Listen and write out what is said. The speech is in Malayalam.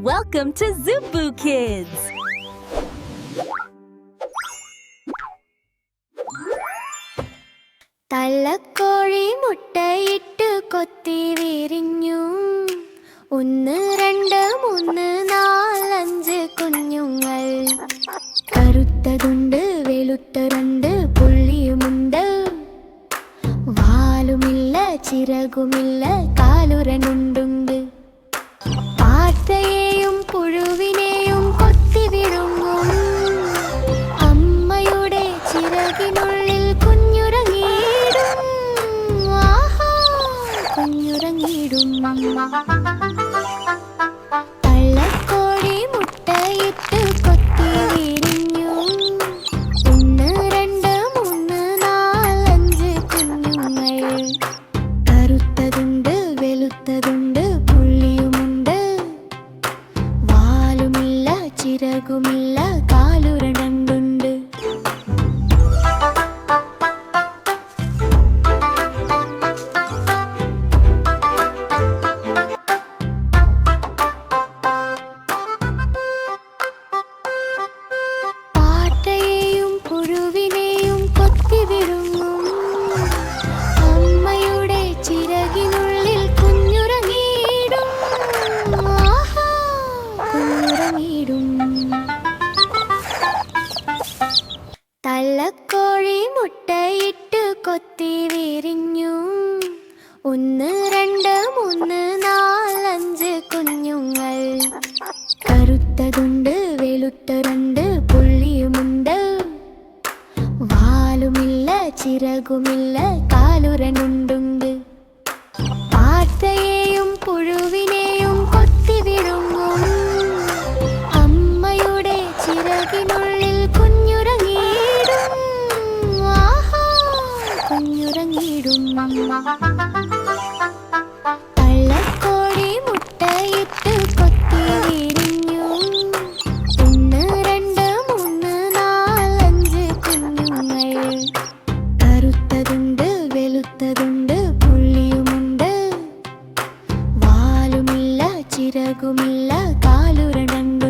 Welcome to Zuboo Kids! തള്ളക്കോഴി മുട്ടയിട്ട് കൊത്തി വിരിഞ്ഞു. 1 2 3 4 5 കുഞ്ഞുങ്ങൾ. കറുത്തതുണ്ട്, വെളുത്തതുണ്ട്, പുള്ളിയുമുണ്ട്. വാലുമില്ല, ചിറകുമില്ല, കാലുരണ്ടുണ്ട്. പാറ്റയെയും പുഴുവിനെയും കൊത്തി വിഴുങ്ങും. അമ്മയുടെ ചിറകിനുള്ളിൽ കുഞ്ഞുറങ്ങിയിടും. ആഹാ, കുഞ്ഞുറങ്ങിയിടും. തള്ളക്കോഴി മുട്ടയിട്ട് കൊത്തി വിരിഞ്ഞു. 1 2 3 4 5 കുഞ്ഞുങ്ങൾ. കറുത്തതുണ്ട്, വെളുത്തതുണ്ട്, പുള്ളിയുമുണ്ട്. വാലുമില്ല, ചിറകുമില്ല, കാലുരണ്ടുണ്ട്. പാറ്റയെയും പുഴുവിനെയും കൊത്തി വിഴുങ്ങും. അമ്മയുടെ ചിറകിനുള്ളിൽ കുഞ്ഞുറങ്ങിയിടും. ആഹാ, കുഞ്ഞുറങ്ങിയിടും. തള്ളക്കോഴി മുട്ടയിട്ട് കൊത്തി വിരിഞ്ഞു. 1 2 3 4 5 കുഞ്ഞുങ്ങൾ. കറുത്തതുണ്ട്, വെളുത്തതുണ്ട്, പുള്ളിയുമുണ്ട്. വാലുമില്ല, ചിറകുമില്ല, കാലുരണ്ടുണ്ട്. പാറ്റയെയും പുഴുവിനെയും കൊത്തി വിഴുങ്ങും. അമ്മയുടെ ചിറകിനുള്ളിൽ കുഞ്ഞുറങ്ങിയിടും. ആഹാ, കുഞ്ഞുറങ്ങിയിടും. തള്ളക്കോഴി മുട്ടയിട്ട് കൊത്തി വിരിഞ്ഞു. 1 2 3 4 5 കുഞ്ഞുങ്ങൾ. കറുത്തതുണ്ട്, വെളുത്തതുണ്ട്, പുള്ളിയുമുണ്ട്. വാലുമില്ല, ചിറകുമില്ല, കാലുരണ്ടുണ്ട്.